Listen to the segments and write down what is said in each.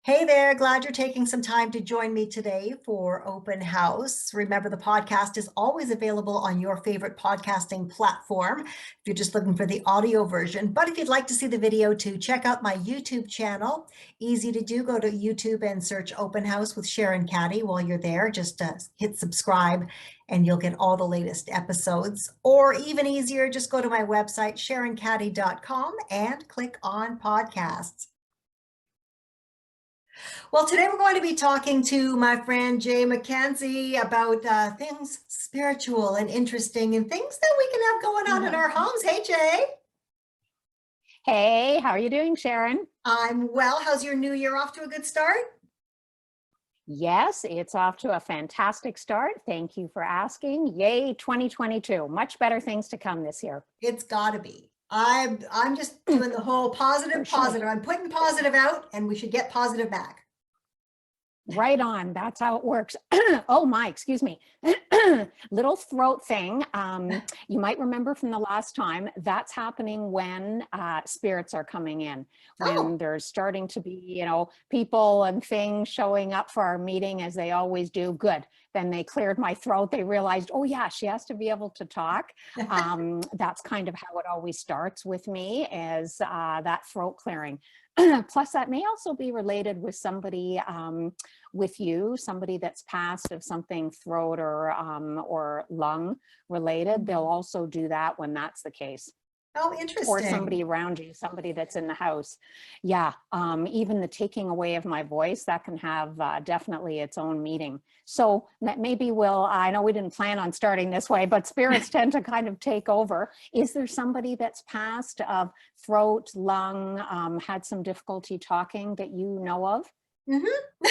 Hey there, glad you're taking some time to join me today for Open House. Remember, the podcast is always available on your favorite podcasting platform if you're just looking for the audio version. But if you'd like to see the video too, check out my YouTube channel. Easy to do. Go to YouTube and search Open House with Sharon Caddy. While you're there, just hit subscribe and you'll get all the latest episodes. Or even easier, just go to my website, sharoncaddy.com, and click on podcasts. Well, today we're going to be talking to my friend Jaye McKenzie about things spiritual and interesting and things that we can have going on in our homes. Hey, Jaye. Hey, how are you doing, Sharon? I'm well. How's your new year? Off to a good start? Yes, it's off to a fantastic start. Thank you for asking. Yay, 2022. Much better things to come this year. It's got to be. I'm just doing the whole positive. I'm putting positive out and we should get positive back. Right on. That's how it works. Oh my, excuse me. Little throat thing. You might remember from the last time, that's happening when spirits are coming in, when there's starting to be, people and things showing up for our meeting as they always do. Good. Then they cleared my throat. They realized, oh yeah, she has to be able to talk. That's kind of how it always starts with me, is that throat clearing. Plus, that may also be related with somebody with you, somebody that's passed of something throat or lung related. They'll also do that when that's the case. Oh, interesting. Or somebody around you, somebody that's in the house. Yeah, even the taking away of my voice, that can have definitely its own meaning. So maybe I know we didn't plan on starting this way, but spirits tend to kind of take over. Is there somebody that's passed of throat, lung, had some difficulty talking that you know of? Mm-hmm.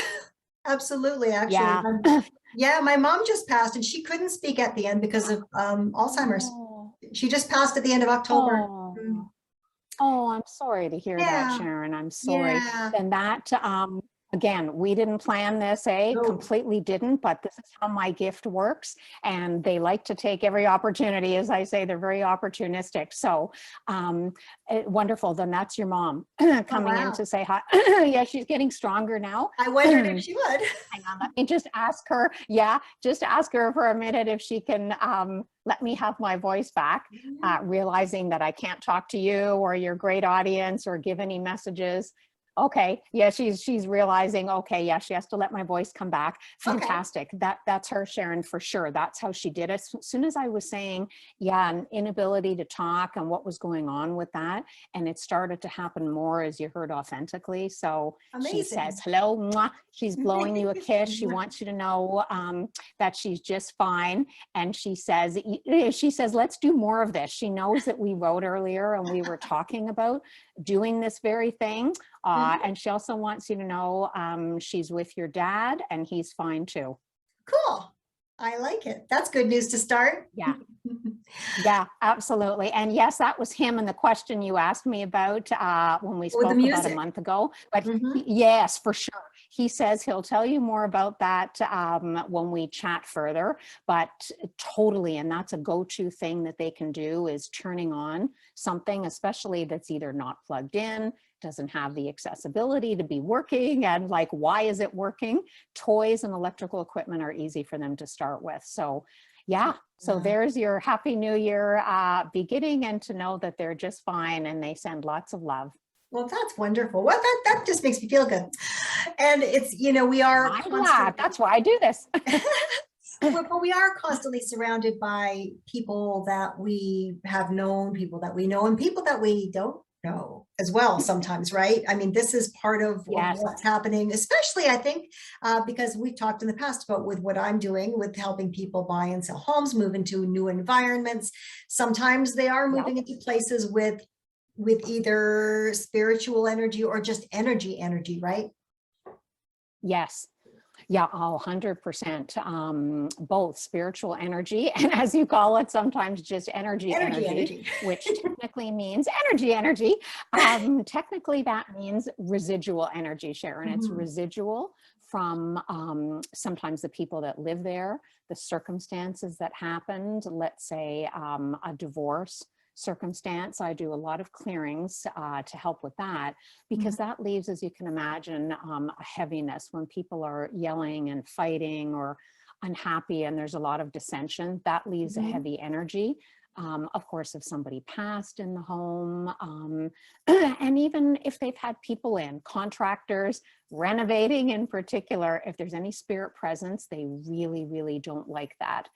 Absolutely, actually. Yeah. Yeah, my mom just passed and she couldn't speak at the end because of Alzheimer's. She just passed at the end of October. Oh, I'm sorry to hear that, Sharon. I'm sorry. Yeah. And that, again, we didn't plan this, completely didn't, but this is how my gift works. And they like to take every opportunity. As I say, they're very opportunistic. So wonderful. Then that's your mom coming in to say hi. Yeah, she's getting stronger now. I wondered if she would. Hang on, let me just ask her. Yeah, just ask her for a minute if she can let me have my voice back, realizing that I can't talk to you or your great audience or give any messages. Okay, yeah, she's realizing, okay, yeah, she has to let my voice come back. Fantastic. Okay. That's her, Sharon, for sure. That's how she did it. As soon as I was saying, yeah, an inability to talk and what was going on with that, and it started to happen more, as you heard, authentically. So amazing. She says, hello, mwah. She's blowing you a kiss. She wants you to know that she's just fine. And she says, let's do more of this. She knows that we wrote earlier and we were talking about doing this very thing. And she also wants you to know she's with your dad and he's fine too. Cool. I like it. That's good news to start. Yeah. Yeah, absolutely. And yes, that was him and the question you asked me about when we spoke about a month ago. But yes, for sure. He says he'll tell you more about that when we chat further, but totally. And that's a go-to thing that they can do, is turning on something, especially that's either not plugged in, doesn't have the accessibility to be working, and like, why is it working? Toys and electrical equipment are easy for them to start with. So yeah, so there's your Happy New Year beginning, and to know that they're just fine and they send lots of love. Well, that's wonderful. Well, that just makes me feel good. And it's, we are glad. That's why I do this. But we are constantly surrounded by people that we have known, people that we know, and people that we don't know as well sometimes, right? I mean, this is part of what's happening, especially, I think, because we've talked in the past about with what I'm doing with helping people buy and sell homes, move into new environments. Sometimes they are moving into places with either spiritual energy or just energy, right? Yes. Yeah, 100%. Both spiritual energy and, as you call it, sometimes just energy, which technically means energy. Technically, that means residual energy, Sharon. It's residual from sometimes the people that live there, the circumstances that happened, let's say a divorce, circumstance, I do a lot of clearings to help with that, because that leaves, as you can imagine, a heaviness when people are yelling and fighting or unhappy and there's a lot of dissension. That leaves a heavy energy. Of course, if somebody passed in the home, and even if they've had people in, contractors, renovating in particular, if there's any spirit presence, they really, really don't like that.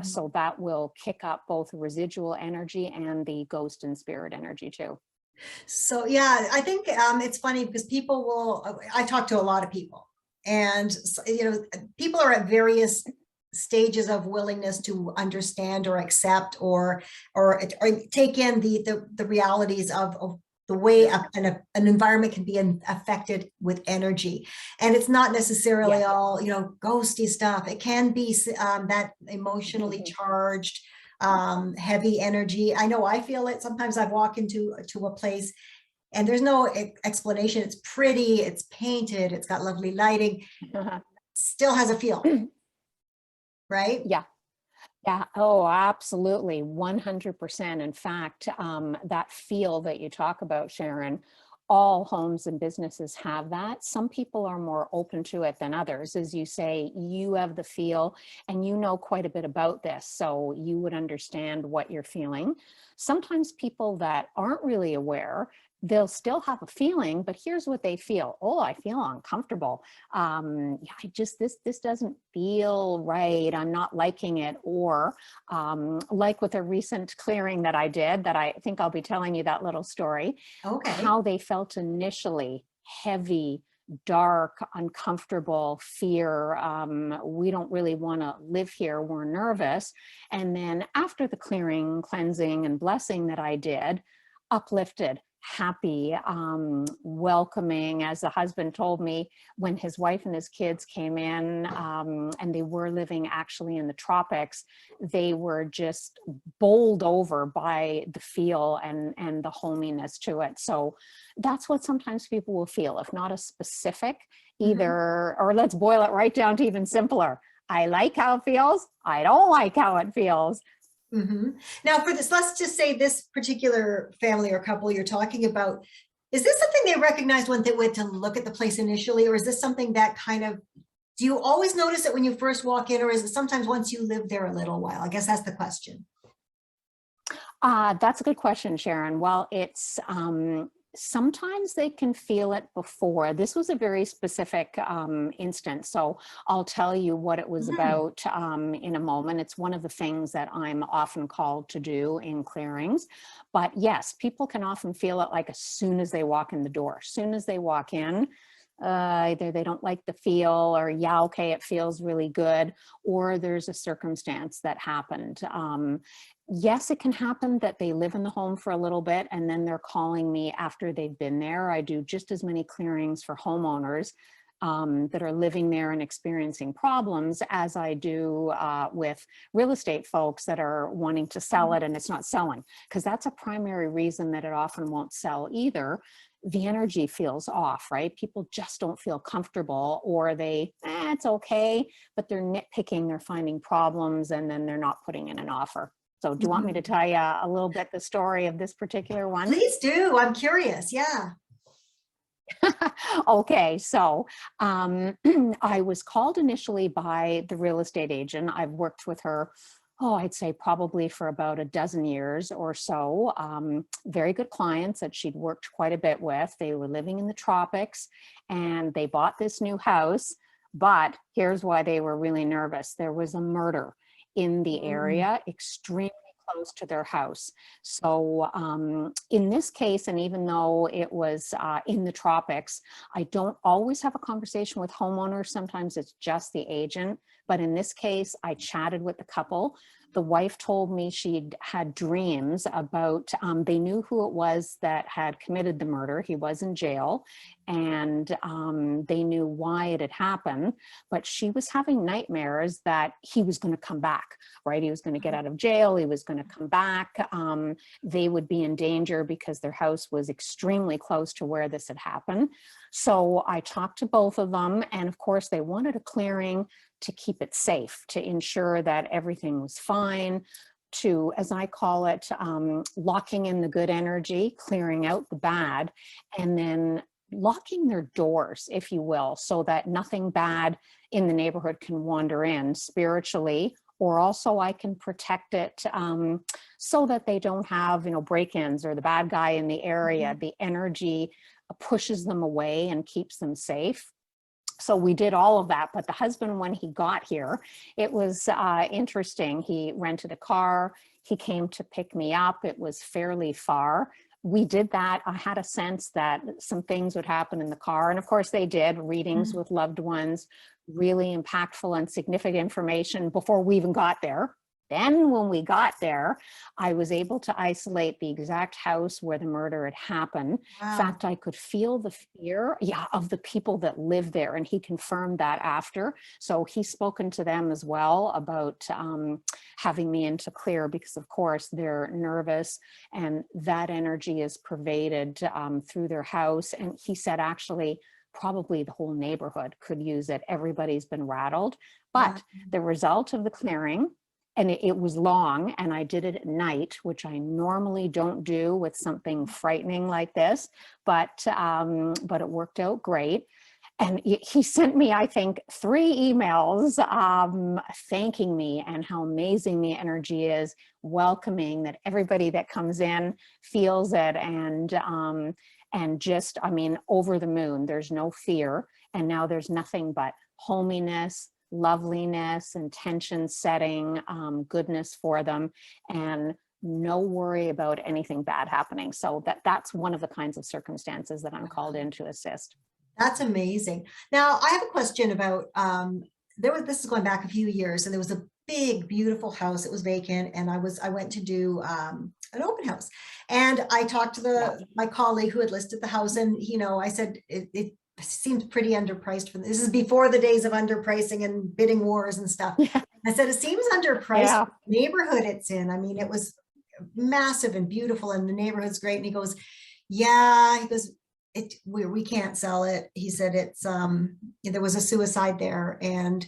So that will kick up both residual energy and the ghost and spirit energy too. So yeah, I think it's funny because people will, I talk to a lot of people, and you know, people are at various stages of willingness to understand or accept or take in the realities of the way an environment can be affected with energy. And it's not necessarily all, you know, ghosty stuff. It can be that emotionally charged, heavy energy. I know I feel it. Sometimes I walk into a place and there's no explanation. It's pretty, it's painted, it's got lovely lighting, still has a feel, right? Yeah. Yeah. Oh, absolutely. 100%. In fact, that feel that you talk about, Sharon, all homes and businesses have that. Some people are more open to it than others. As you say, you have the feel and you know quite a bit about this, so you would understand what you're feeling. Sometimes people that aren't really aware, they'll still have a feeling, but here's what they feel. Oh, I feel uncomfortable. This doesn't feel right. I'm not liking it. Or like with a recent clearing that I did, that I think I'll be telling you that little story, how they felt initially: heavy, dark, uncomfortable, fear. We don't really want to live here. We're nervous. And then after the clearing, cleansing, and blessing that I did, uplifted, happy, welcoming. As the husband told me, when his wife and his kids came in, and they were living actually in the tropics, they were just bowled over by the feel and the hominess to it. So that's what sometimes people will feel, if not a specific, either, or let's boil it right down to even simpler. I like how it feels. I don't like how it feels. Now for this, let's just say this particular family or couple you're talking about, is this something they recognized when they went to look at the place initially, or is this something that kind of, do you always notice it when you first walk in, or is it sometimes once you live there a little while? I guess that's the question. That's a good question, Sharon. Well, it's sometimes they can feel it before. This was a very specific instance, so I'll tell you what it was about in a moment. It's one of the things that I'm often called to do in clearings. But yes, people can often feel it like as soon as they walk in the door. As soon as they walk in, either they don't like the feel, or yeah, okay, it feels really good, or there's a circumstance that happened. Yes, it can happen that they live in the home for a little bit and then they're calling me after they've been there. I do just as many clearings for homeowners that are living there and experiencing problems as I do with real estate folks that are wanting to sell it and it's not selling, because that's a primary reason that it often won't sell either. The energy feels off, right? People just don't feel comfortable, or they, it's okay, but they're nitpicking, they're finding problems, and then they're not putting in an offer. So do you want me to tell you a little bit the story of this particular one? Please do. I'm curious. Yeah. Okay, so I was called initially by the real estate agent. I've worked with her, I'd say probably for about a dozen years or so. Very good clients that she'd worked quite a bit with. They were living in the tropics and they bought this new house. But here's why they were really nervous. There was a murder in the area, extremely close to their house. So in this case, and even though it was in the tropics, I don't always have a conversation with homeowners. Sometimes it's just the agent. But in this case, I chatted with the couple. The wife told me she'd had dreams about, they knew who it was that had committed the murder. He was in jail, and they knew why it had happened, but she was having nightmares that he was going to come back, right? He was going to get out of jail. He was going to come back. They would be in danger because their house was extremely close to where this had happened. So I talked to both of them, and of course they wanted a clearing to keep it safe, to ensure that everything was fine. to, as I call it, locking in the good energy, clearing out the bad, and then locking their doors, if you will, so that nothing bad in the neighborhood can wander in spiritually, or also I can protect it so that they don't have, break-ins or the bad guy in the area. The energy pushes them away and keeps them safe. So we did all of that. But the husband, when he got here, it was interesting. He rented a car. He came to pick me up. It was fairly far. We did that. I had a sense that some things would happen in the car. And of course they did. Readings with loved ones, really impactful and significant information before we even got there. Then when we got there, I was able to isolate the exact house where the murder had happened. Wow. In fact, I could feel the fear, of the people that live there. And he confirmed that after. So he's spoken to them as well about having me in to clear, because of course they're nervous and that energy is pervaded through their house. And he said, actually, probably the whole neighborhood could use it. Everybody's been rattled. But the result of the clearing, and it was long, and I did it at night, which I normally don't do with something frightening like this, but it worked out great. And he sent me, I think, 3 emails thanking me and how amazing the energy is, welcoming, that everybody that comes in feels it, and just, over the moon. There's no fear, and now there's nothing but hominess, loveliness, intention setting, goodness for them, and no worry about anything bad happening. So that's one of the kinds of circumstances that I'm called in to assist. That's amazing. Now I have a question about, this is going back a few years, and there was a big, beautiful house. It was vacant, and I went to do an open house, and I talked to my colleague who had listed the house, and I said it seems pretty underpriced for this. Is before the days of underpricing and bidding wars and stuff. I said it seems underpriced for the neighborhood it's in. It was massive and beautiful, and the neighborhood's great. And he goes, we can't sell it. He said it's there was a suicide there, and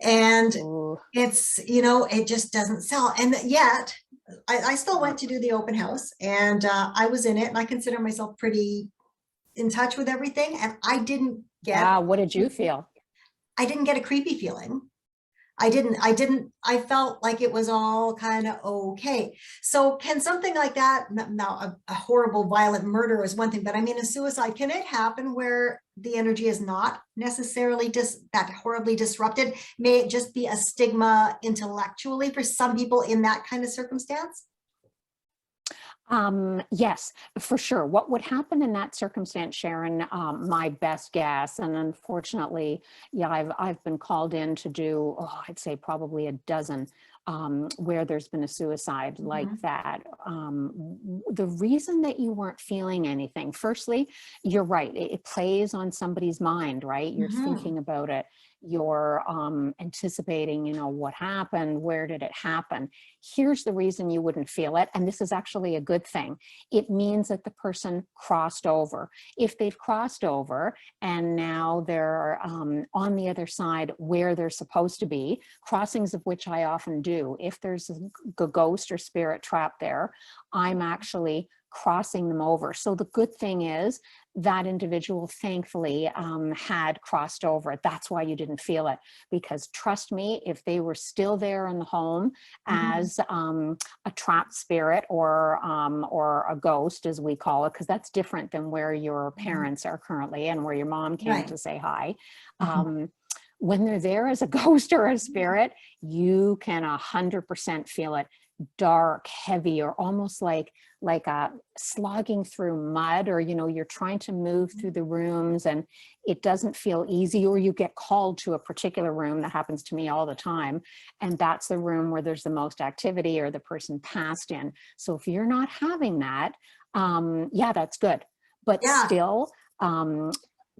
it's it just doesn't sell. And yet I still went to do the open house, and I was in it, and I consider myself pretty in touch with everything, and I didn't get. Wow, what did you feel? I didn't get a creepy feeling. I felt like it was all kind of okay. So can something like that, now a horrible violent murder is one thing, but a suicide, can it happen where the energy is not necessarily that horribly disrupted? May it just be a stigma intellectually for some people in that kind of circumstance? Yes, for sure. What would happen in that circumstance, Sharon, my best guess, and unfortunately, I've been called in to do, I'd say probably a dozen, where there's been a suicide like that. The reason that you weren't feeling anything, firstly, you're right. It plays on somebody's mind, right? You're thinking about it. You're anticipating, what happened, where did it happen? Here's the reason you wouldn't feel it. And this is actually a good thing. It means that the person crossed over. If they've crossed over and now they're on the other side where they're supposed to be, crossings of which I often do. If there's a ghost or spirit trapped there, I'm actually crossing them over. So the good thing is that individual thankfully had crossed over. That's why you didn't feel it, because trust me, if they were still there in the home as a trapped spirit or a ghost, as we call it, because that's different than where your parents are currently and where your mom came to say hi. When they're there as a ghost or a spirit, you can 100% feel it. Dark, heavy, or almost like a slogging through mud, or you're trying to move through the rooms and it doesn't feel easy, or you get called to a particular room. That happens to me all the time, and that's the room where there's the most activity or the person passed in. So if you're not having that, that's good. But still,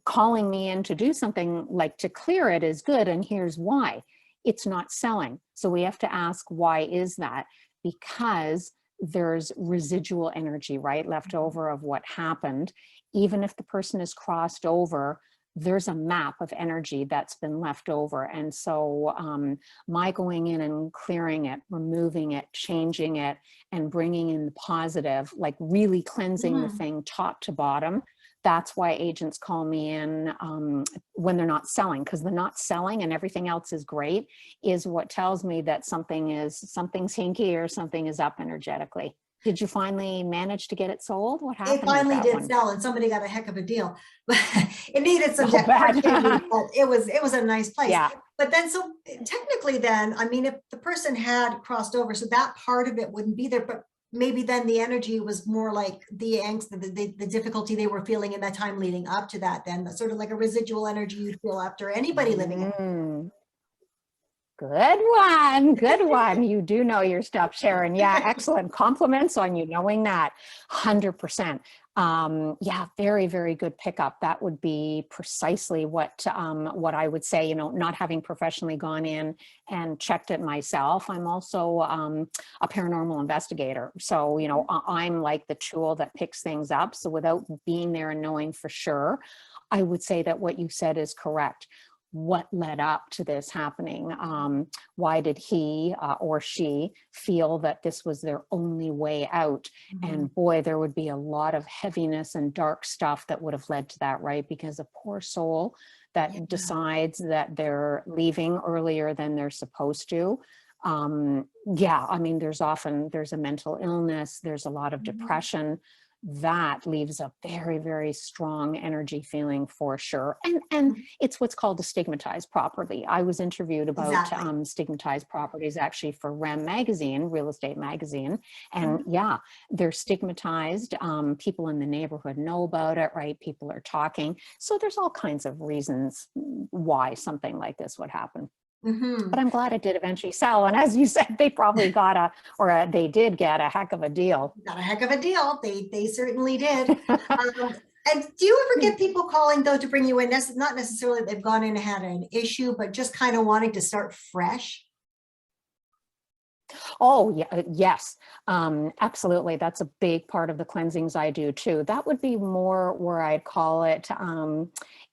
calling me in to do something like to clear it is good, and here's why. It's not selling. So we have to ask, why is that? Because there's residual energy, right, left over of what happened. Even if the person is crossed over, there's a map of energy that's been left over. And so my going in and clearing it, removing it, changing it, and bringing in the positive, like really cleansing the thing top to bottom. That's why agents call me in when they're not selling, because the not selling and everything else is great is what tells me that something's hinky or something is up energetically. Did you finally manage to get it sold? What happened? It finally with that did one? sell, and somebody got a heck of a deal. It needed some Oh, bad. decoration, but it was a nice place. Yeah. But then, so technically then, I mean, if the person had crossed over, so that part of it wouldn't be there, but maybe then the energy was more like the angst, the difficulty they were feeling in that time leading up to that, then sort of like a residual energy you'd feel after anybody living in. Good one. Good one. You do know your stuff, Sharon. Yeah, excellent. Compliments on you knowing that. 100%. Yeah, very, very good pickup. That would be precisely what I would say, you know, not having professionally gone in and checked it myself. I'm also a paranormal investigator. So, you know, I'm like the tool that picks things up. So without being there and knowing for sure, I would say that what you said is correct. What led up to this happening? Why did he or she feel that this was their only way out? And boy, there would be a lot of heaviness and dark stuff that would have led to that, right? Because a poor soul that decides that they're leaving earlier than they're supposed to. Yeah, I mean, there's a mental illness, there's a lot of depression. That leaves a very, very strong energy feeling for sure. And it's what's called a stigmatized property. I was interviewed about stigmatized properties actually for REM magazine, Real Estate Magazine. And yeah, they're stigmatized. People in the neighborhood know about it, right? People are talking. So there's all kinds of reasons why something like this would happen. But I'm glad it did eventually sell. And as you said, they probably got they did get a heck of a deal. Got a heck of a deal. They certainly did. And do you ever get people calling though to bring you in? Not necessarily they've gone in and had an issue, but just kind of wanting to start fresh? Oh, yeah, yes, absolutely. That's a big part of the cleansings I do too. That would be more where I'd call it,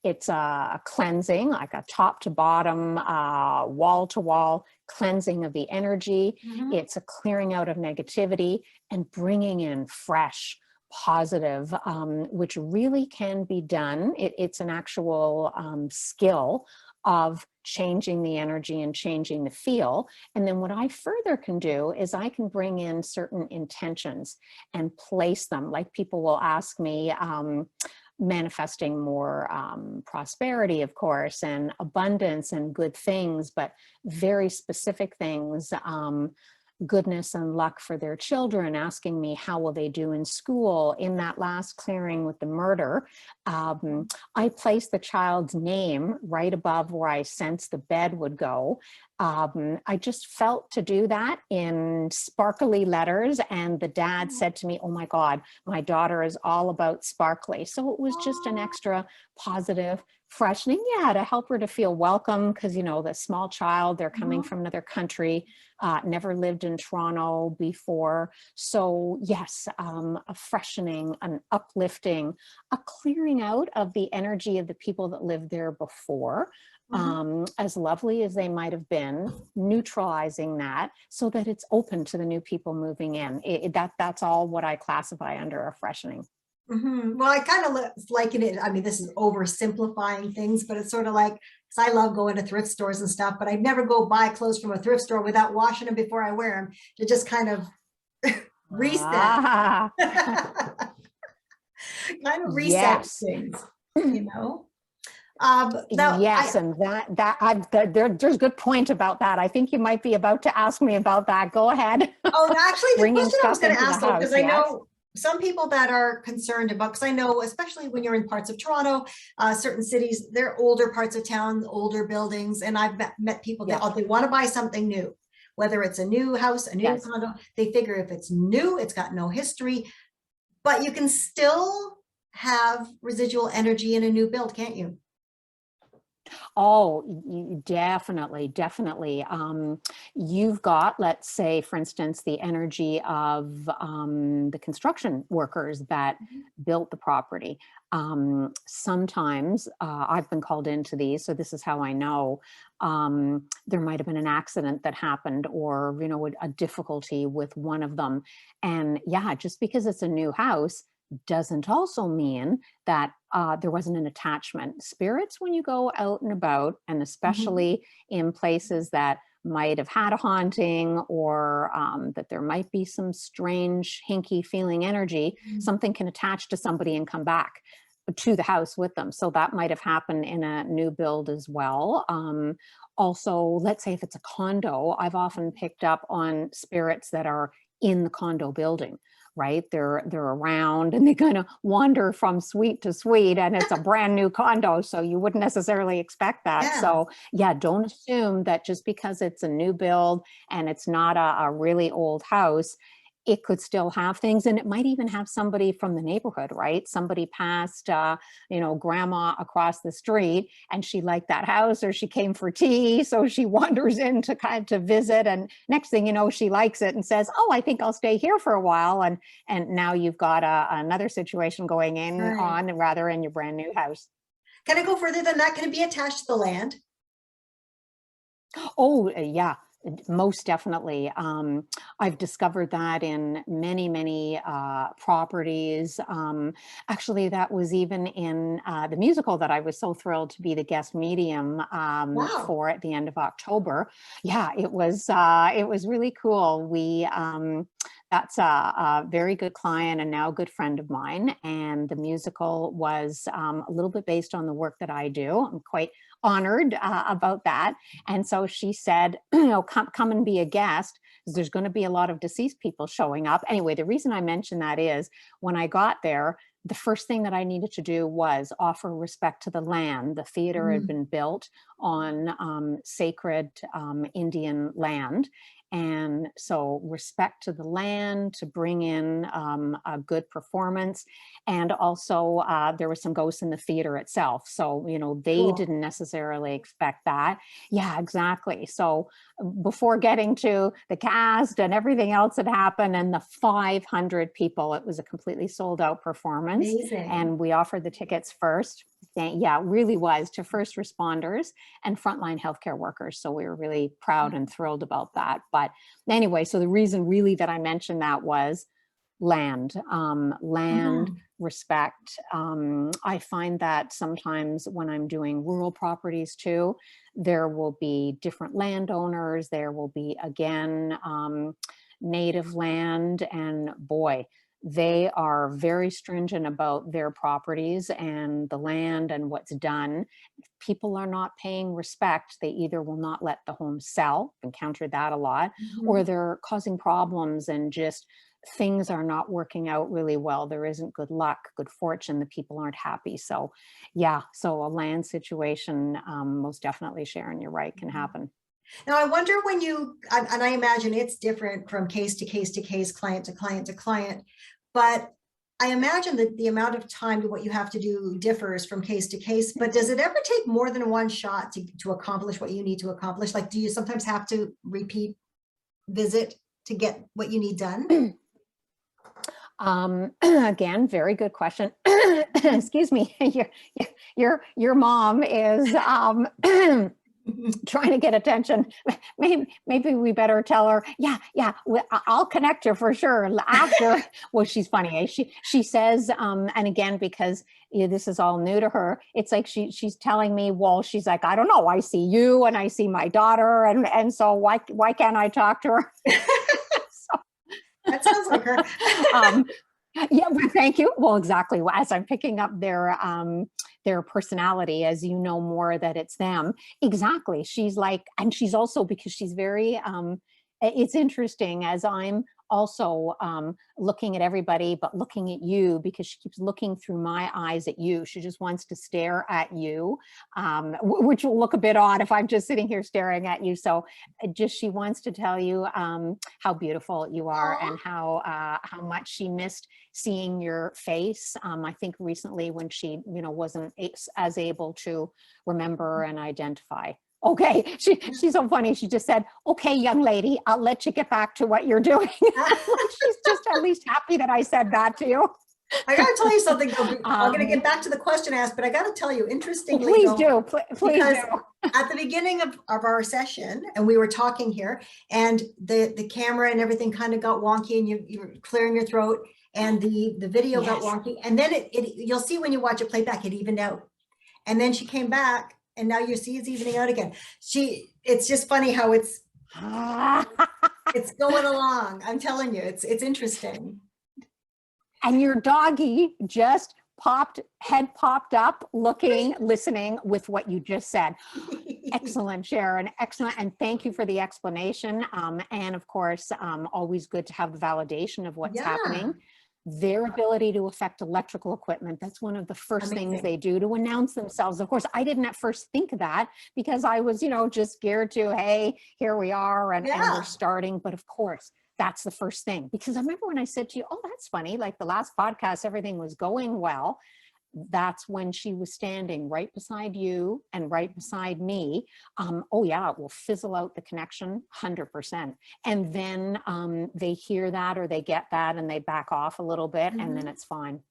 it's a cleansing, like a top to bottom, wall to wall cleansing of the energy. It's a clearing out of negativity and bringing in fresh, positive, which really can be done. It's an actual skill of changing the energy and changing the feel. And then what I further can do is I can bring in certain intentions and place them. Like people will ask me, manifesting more prosperity, of course, and abundance and good things, but very specific things, goodness and luck for their children, asking me how will they do in school. In that last clearing with the murder, I placed the child's name right above where I sensed the bed would go. I just felt to do that in sparkly letters, and the dad said to me, oh my God, my daughter is all about sparkly. So it was just an extra positive freshening, yeah, to help her to feel welcome, because, you know, the small child, they're coming from another country, never lived in Toronto before. So yes, a freshening, an uplifting, a clearing out of the energy of the people that lived there before, as lovely as they might have been, neutralizing that so that it's open to the new people moving in. That's all what I classify under a freshening. Well, I kind of liken it. I mean, this is oversimplifying things, but it's sort of like, because I love going to thrift stores and stuff, but I never go buy clothes from a thrift store without washing them before I wear them to just kind of reset. Kind of reset things, you know? Yes, and there's good point about that. I think you might be about to ask me about that. Go ahead. Oh, actually, the Bringing question I was stuff going to into ask, the house, because I know some people that are concerned about, because I know, especially when you're in parts of Toronto, certain cities, they're older parts of town, older buildings, and I've met people that they want to buy something new, whether it's a new house, a new condo. They figure if it's new, it's got no history, but you can still have residual energy in a new build, can't you? Oh, definitely, definitely. You've got, let's say, for instance, the energy of the construction workers that built the property. Sometimes I've been called into these, so this is how I know. There might have been an accident that happened, or a difficulty with one of them, and yeah, just because it's a new house doesn't also mean that there wasn't an attachment. Spirits, when you go out and about, and Mhm. especially in places that might have had a haunting, or that there might be some strange, hinky feeling energy, something can attach to somebody and come back to the house with them. So that might have happened in a new build as well. Also, let's say if it's a condo, I've often picked up on spirits that are in the condo building, right? They're around and they kind of wander from suite to suite, and it's a brand new condo, so you wouldn't necessarily expect that. Yeah. So yeah, don't assume that just because it's a new build and it's not a really old house, it could still have things, and it might even have somebody from the neighborhood, right? Somebody passed, grandma across the street, and she liked that house, or she came for tea, so she wanders in to kind of to visit, and next thing you know, she likes it and says, "Oh, I think I'll stay here for a while," and now you've got another situation going Right. on, rather, in your brand new house. Can I go further than that? Can it be attached to the land? Oh, yeah, most definitely. I've discovered that in many, many properties. Actually, that was even in the musical that I was so thrilled to be the guest medium Wow. for at the end of October. Yeah, it was really cool. That's a very good client and now a good friend of mine. And the musical was a little bit based on the work that I do. I'm quite honored about that. And so she said, come and be a guest, because there's going to be a lot of deceased people showing up. Anyway, the reason I mention that is when I got there, the first thing that I needed to do was offer respect to the land. The theater had Mm. been built on sacred Indian land. And so respect to the land, to bring in a good performance. And also there was some ghosts in the theater itself. So, they Cool. didn't necessarily expect that. Yeah, exactly. So before getting to the cast and everything else that happened and the 500 people, it was a completely sold out performance. Amazing. And we offered the tickets first. Yeah, it really was, to first responders and frontline healthcare workers. So we were really proud and thrilled about that. But anyway, so the reason really that I mentioned that was land Mhm. respect. I find that sometimes when I'm doing rural properties too, there will be different landowners. There will be, again, native land, and boy, they are very stringent about their properties and the land and what's done. If people are not paying respect, they either will not let the home sell, encountered that a lot, or Mhm. they're causing problems, and just things are not working out really well. There isn't good luck, good fortune. The people aren't happy. So yeah, so a land situation, most definitely, Sharon, you're right, can happen. Now, I wonder when and I imagine it's different from case to case to case, client to client to client, but I imagine that the amount of time to what you have to do differs from case to case, but does it ever take more than one shot to accomplish what you need to accomplish? Like, do you sometimes have to repeat visit to get what you need done? Again, very good question. Excuse me. Your mom is trying to get attention. Maybe we better tell her. Yeah, yeah. I'll connect her for sure after. Well, she's funny. She says, and again, because this is all new to her, it's like she's telling me. Well, she's like, I don't know. I see you and I see my daughter, and so why can't I talk to her? That sounds like her. um, yeah, well, thank you. Well, exactly. Well, as I'm picking up their personality, as you know more that it's them. Exactly. She's like, and she's also, because she's very it's interesting as I'm also looking at everybody, but looking at you, because she keeps looking through my eyes at you. She just wants to stare at you, which will look a bit odd if I'm just sitting here staring at you. So just, she wants to tell you how beautiful you are, Aw. and how much she missed seeing your face. I think recently when she, wasn't as able to remember and identify. Okay, she's so funny. She just said, "Okay, young lady, I'll let you get back to what you're doing." Like, she's just at least happy that I said that to you. I gotta tell you something though. I'm gonna Um, get back to the question asked, but I gotta tell you, interestingly Please though, do, please because do. at the beginning of our session, and we were talking here, and the camera and everything kind of got wonky, and you were clearing your throat, and the video got Yes. wonky, and then you'll see when you watch it play back, it evened out. And then she came back, and now you see it's evening out again. It's just funny how it's going along. I'm telling you, it's interesting. And your doggy just head popped up, looking, listening with what you just said. Excellent, Sharon, excellent. And thank you for the explanation. And of course, always good to have the validation of what's Yeah. happening. Their ability to affect electrical equipment, that's one of the first Amazing. things they do to announce themselves. Of course, I didn't at first think of that, because I was, just scared to, hey, here we are, and we're starting. But of course, that's the first thing. Because I remember when I said to you, oh, that's funny, like the last podcast, everything was going well. That's when she was standing right beside you and right beside me. Oh yeah, it will fizzle out the connection 100%. And then they hear that, or they get that, and they back off a little bit, and then it's fine.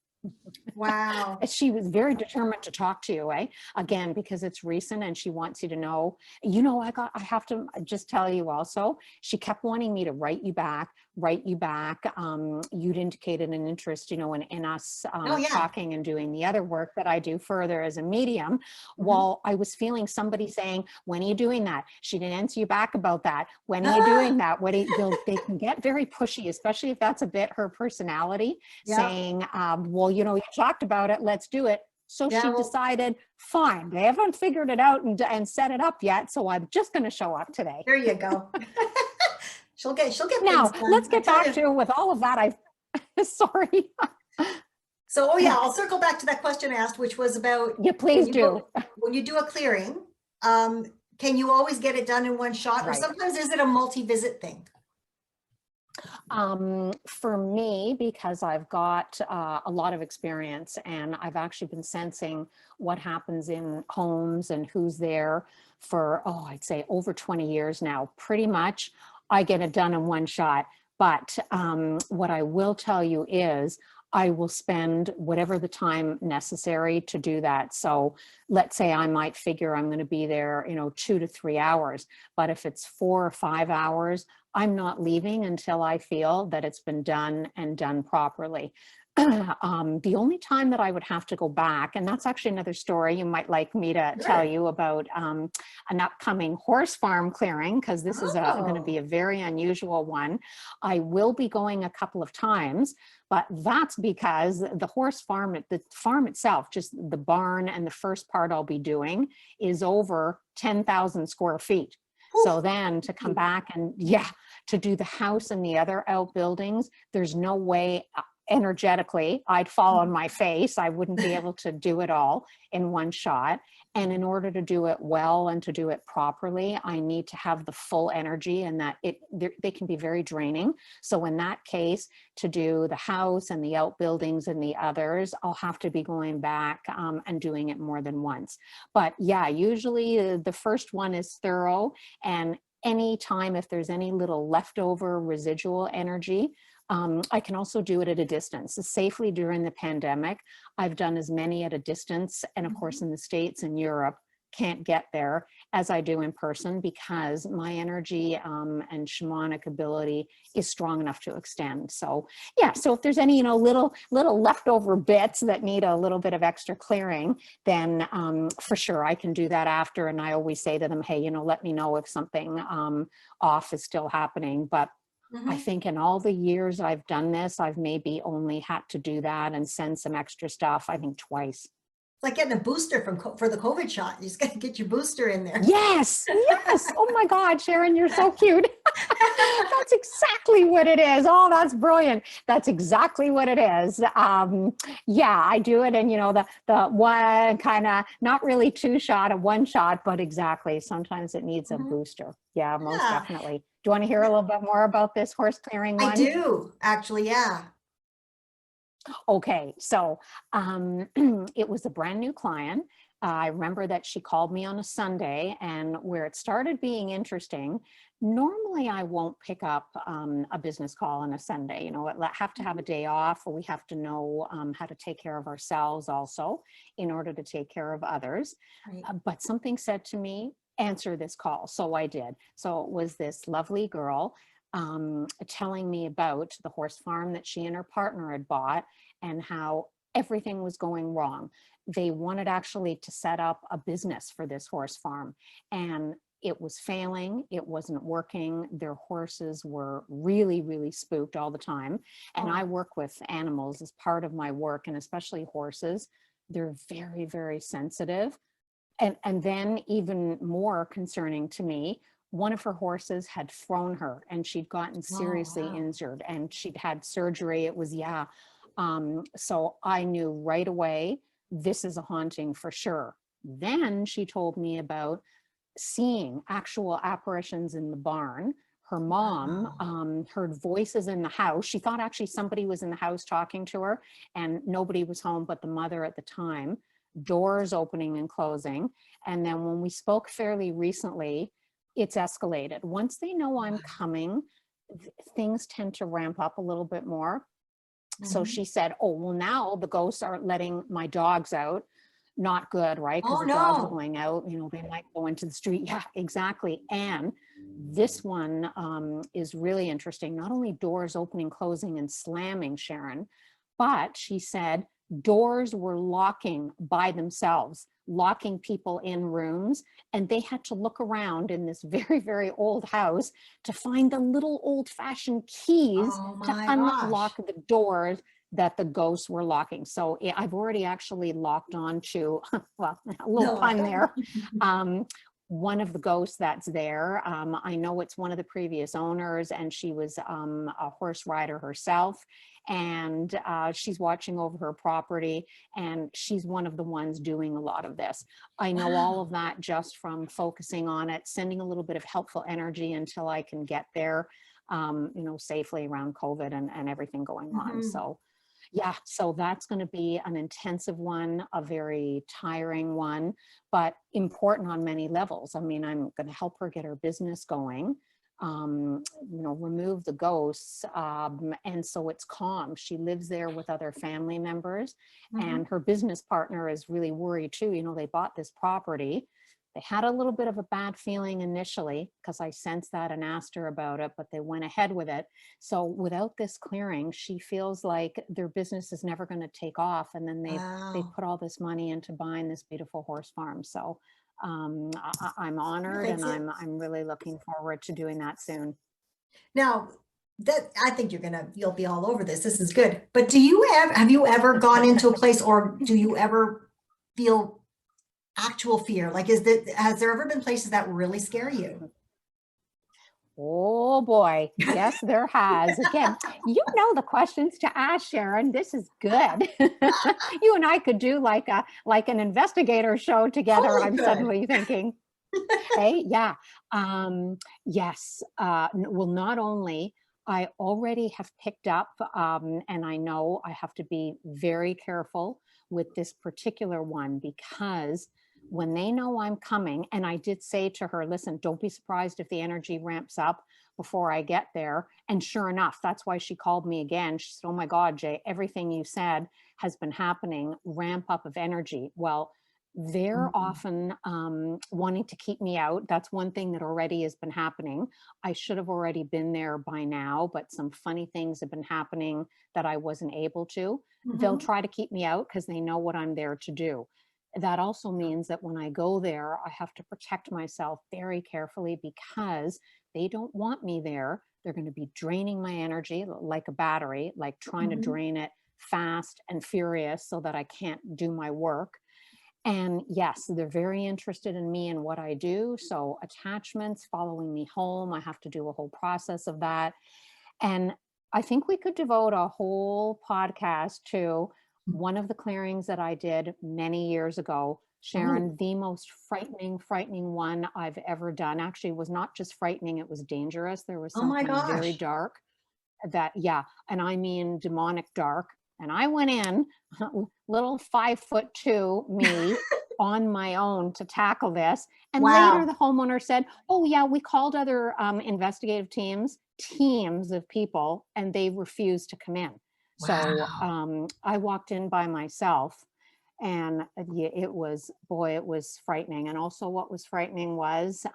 Wow. She was very determined to talk to you, again, because it's recent and she wants you to know. I have to just tell you also, she kept wanting me to write you back. You'd indicated an interest, in us talking and doing the other work that I do further as a medium. Well, I was feeling somebody saying, when are you doing that? She didn't answer you back about that. When are you doing that? They can get very pushy, especially if that's a bit her personality, saying, well, you talked about it, let's do it. So she decided, fine, they haven't figured it out and set it up yet, so I'm just going to show up today. There you go. she'll get now things done. Let's get back to, with all of that, sorry. So, I'll circle back to that question asked, which was about, please do. When you do a clearing, can you always get it done in one shot? Or sometimes is it a multi-visit thing? For me, because I've got a lot of experience, and I've actually been sensing what happens in homes and who's there for, I'd say over 20 years now. Pretty much I get it done in one shot. But what I will tell you is I will spend whatever the time necessary to do that. So let's say I might figure I'm going to be there, 2 to 3 hours. But if it's 4 or 5 hours, I'm not leaving until I feel that it's been done and done properly. The only time that I would have to go back, and that's actually another story you might like me to tell you about, an upcoming horse farm clearing, because this is going to be a very unusual one. I will be going a couple of times, but that's because the horse farm, the farm itself, just the barn and the first part I'll be doing, is over 10,000 square feet. So then to come back and to do the house and the other outbuildings, there's no way energetically I'd fall on my face. I wouldn't be able to do it all in one shot. And in order to do it well and to do it properly, I need to have the full energy, and that they can be very draining. So in that case, to do the house and the outbuildings and the others, I'll have to be going back and doing it more than once. But usually the first one is thorough, and anytime if there's any little leftover residual energy, I can also do it at a distance. Safely during the pandemic, I've done as many at a distance, and of course in the States and Europe can't get there as I do in person, because my energy and shamanic ability is strong enough to extend. So so if there's any little leftover bits that need a little bit of extra clearing, then for sure I can do that after. And I always say to them, hey, let me know if something off is still happening. But I think in all the years I've done this, I've maybe only had to do that and send some extra stuff, I think twice. It's like getting a booster for the COVID shot. You just got to get your booster in there. Yes. Oh my God, Sharon, you're so cute. That's exactly what it is. Oh, that's brilliant. That's exactly what it is. Yeah, I do it. And, the one kind of not really two shot, a one shot, but exactly. Sometimes it needs a Mhm. booster. Yeah, most Yeah, definitely. Do you want to hear a little bit more about this horse clearing I one? do actually. Yeah. Okay, so it was a brand new client. I remember that she called me on a Sunday, and where it started being interesting, normally I won't pick up a business call on a Sunday. I have to have a day off, or we have to know how to take care of ourselves also in order to take care of others. Right. But something said to me, answer this call. So I did. So it was this lovely girl telling me about the horse farm that she and her partner had bought and how everything was going wrong. They wanted actually to set up a business for this horse farm, and it was failing. It wasn't working. Their horses were really, really spooked all the time. And I Oh, work with animals as part of my work, and especially horses. They're very, very sensitive. And then even more concerning to me, one of her horses had thrown her and she'd gotten oh, seriously wow. injured and she'd had surgery. It was, yeah. So I knew right away, this is a haunting for sure. Then she told me about seeing actual apparitions in the barn. Her mom Wow. heard voices in the house. She thought actually somebody was in the house talking to her, and nobody was home but the mother at the time. Doors opening and closing. And then when we spoke fairly recently, it's escalated. Once they know I'm coming, things tend to ramp up a little bit more. So Mhm. she said, oh, well, now the ghosts are letting my dogs out. Not good, right? Because Oh, the dogs no. going out, they might go into the street. Yeah, exactly. And this one is really interesting. Not only doors opening, closing, and slamming, Sharon, but she said doors were locking by themselves, locking people in rooms. And they had to look around in this very, very old house to find the little old fashioned keys Oh to my unlock gosh. the doors that the ghosts were locking. So I've already actually locked on to, well, a little No. pun there. One of the ghosts that's there. I know it's one of the previous owners, and she was a horse rider herself. And she's watching over her property, and she's one of the ones doing a lot of this. I know all Wow. of that just from focusing on it, sending a little bit of helpful energy until I can get there, safely around COVID and everything going on. Mhm. So yeah, so that's going to be an intensive one, a very tiring one, but important on many levels. I mean, I'm going to help her get her business going, remove the ghosts. And so it's calm. She lives there with other family members, and Mhm. her business partner is really worried too. They bought this property. They had a little bit of a bad feeling initially because I sensed that and asked her about it, but they went ahead with it. So without this clearing, she feels like their business is never going to take off. And then they've Wow. put all this money into buying this beautiful horse farm. So I'm honored, Thanks. and I'm really looking forward to doing that soon. Now, that I think you'll be all over this. This is good. But have you ever gone into a place, or do you ever feel actual fear? Like, has there ever been places that really scare you? Oh boy, yes, there has. Again, the questions to ask, Sharon. This is good. You and I could do like an investigator show together. Totally I'm good. suddenly thinking. Hey, yeah. Yes. Well, not only I already have picked up, and I know I have to be very careful with this particular one because when they know I'm coming, and I did say to her, listen, don't be surprised if the energy ramps up before I get there. And sure enough, that's why she called me again. She said, oh my God, Jay, everything you said has been happening, ramp up of energy. Well, they're Mhm. often wanting to keep me out. That's one thing that already has been happening. I should have already been there by now, but some funny things have been happening that I wasn't able to. They'll Mhm. try to keep me out because they know what I'm there to do. That also means that when I go there, I have to protect myself very carefully because they don't want me there. They're going to be draining my energy like a battery, like trying to Mhm. drain it fast and furious so that I can't do my work. And yes, they're very interested in me and what I do. So attachments, following me home, I have to do a whole process of that. And I think we could devote a whole podcast to one of the clearings that I did many years ago. Oh, Sharon, the most frightening one I've ever done. Actually, it was not just frightening, it was dangerous. There was oh my something very gosh. dark that, yeah, and I mean demonic dark. And I went in, little 5'2" me on my own to tackle this. And later Wow. the homeowner said, oh yeah, we called other investigative teams of people, and they refused to come in. So Wow. I walked in by myself, and yeah, it was, boy, it was frightening. And also what was frightening was,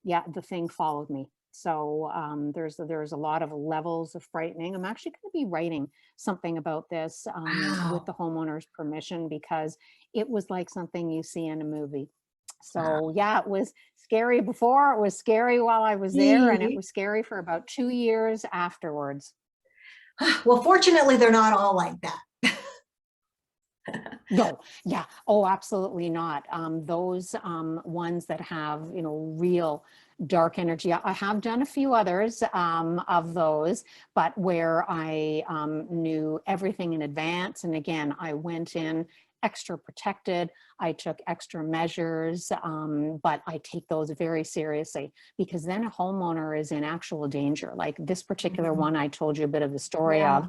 yeah, the thing followed me. So there's a lot of levels of frightening. I'm actually going to be writing something about this with Wow. the homeowner's permission, because it was like something you see in a movie. Wow. So yeah, it was scary before, it was scary while I was there, and it was scary for about 2 years afterwards. Well, fortunately, they're not all like that. No, yeah. Oh, absolutely not. Those ones that have, real dark energy. I have done a few others of those, but where I knew everything in advance. And again, I went in extra protected. I took extra measures, but I take those very seriously, because then a homeowner is in actual danger. Like this particular Mhm. one I told you a bit of the story Yeah. of,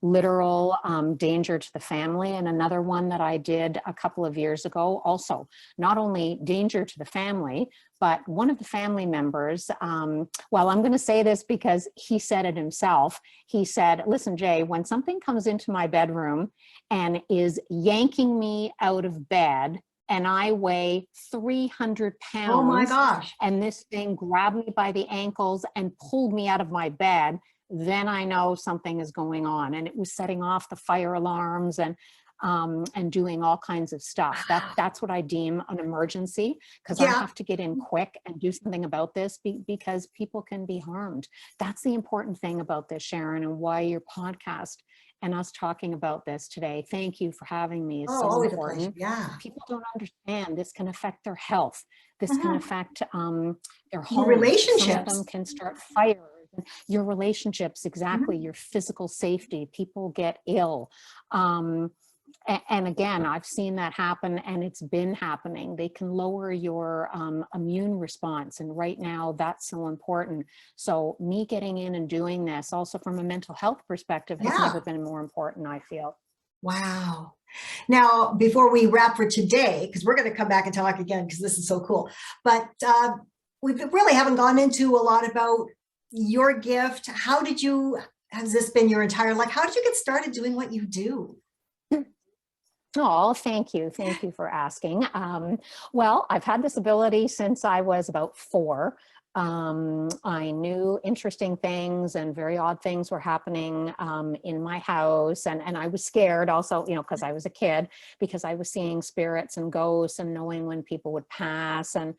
literal danger to the family. And another one that I did a couple of years ago, also not only danger to the family, but one of the family members, well, I'm going to say this because he said it himself. He said, listen, Jay, when something comes into my bedroom and is yanking me out of bed, and I weigh 300 Oh my pounds, gosh. and this thing grabbed me by the ankles and pulled me out of my bed, then I know something is going on. And it was setting off the fire alarms and doing all kinds of stuff. Wow. That's what I deem an emergency, because I Yeah. have to get in quick and do something about this, because people can be harmed. That's the important thing about this, Sharon, and why your podcast and us talking about this today, thank you for having me, is Oh, so always a pleasure. important. Yeah. People don't understand this can affect their health. This can Mhm. affect their Your homes. Some of them relationships. can start fires. Your relationships, exactly, Mhm. your physical safety. People get ill. And again, I've seen that happen, and it's been happening. They can lower your immune response. And right now, that's so important. So me getting in and doing this, also from a mental health perspective, has Yeah. never been more important, I feel. Wow. Now, before we wrap for today, because we're going to come back and talk again, because this is so cool, but we really haven't gone into a lot about your gift. Has this been your entire life? How did you get started doing what you do? Oh, thank you. Thank you for asking. Well, I've had this ability since I was about 4. I knew interesting things and very odd things were happening in my house. And I was scared also, because I was a kid, because I was seeing spirits and ghosts and knowing when people would pass, and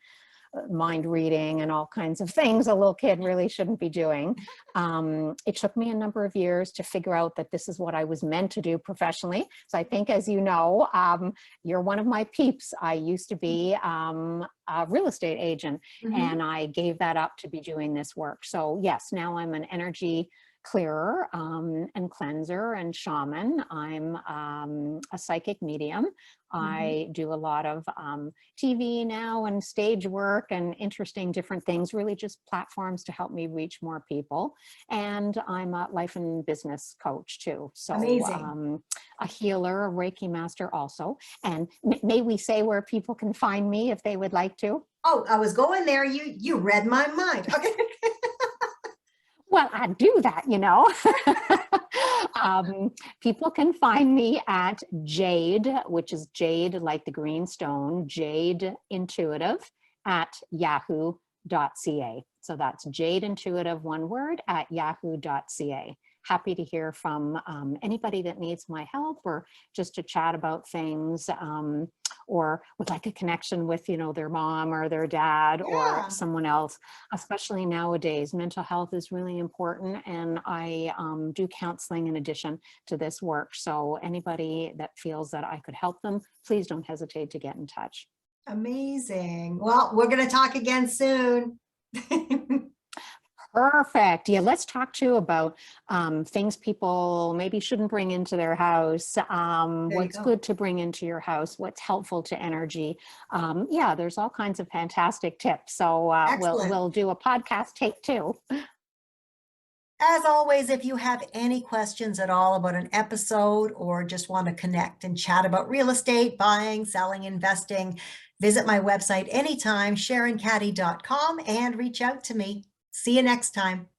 mind reading and all kinds of things a little kid really shouldn't be doing. It took me a number of years to figure out that this is what I was meant to do professionally. So I think, as you know, you're one of my peeps. I used to be a real estate agent, Mhm. and I gave that up to be doing this work. So yes, now I'm an energy clearer and cleanser and shaman. I'm a psychic medium. Mhm. I do a lot of TV now and stage work and interesting different things, really just platforms to help me reach more people. And I'm a life and business coach too. So Amazing. a healer, a Reiki master also. And may we say where people can find me if they would like to? Oh, I was going there. You read my mind. Okay. Well, I do that, People can find me at Jade, which is Jade like the green stone, Jade Intuitive at yahoo.ca. So that's Jade Intuitive, one word, at yahoo.ca. happy to hear from anybody that needs my help or just to chat about things, or would like a connection with, their mom or their dad or Yeah. someone else. Especially nowadays, mental health is really important, and I do counseling in addition to this work. So anybody that feels that I could help them, please don't hesitate to get in touch. Amazing. Well, we're going to talk again soon. Perfect. Yeah, let's talk too about things people maybe shouldn't bring into their house. There you What's go. good to bring into your house? What's helpful to energy? Yeah, there's all kinds of fantastic tips. So we'll Excellent. do a podcast take 2. As always, if you have any questions at all about an episode or just want to connect and chat about real estate, buying, selling, investing, visit my website anytime, SharonCaddy.com, and reach out to me. See you next time.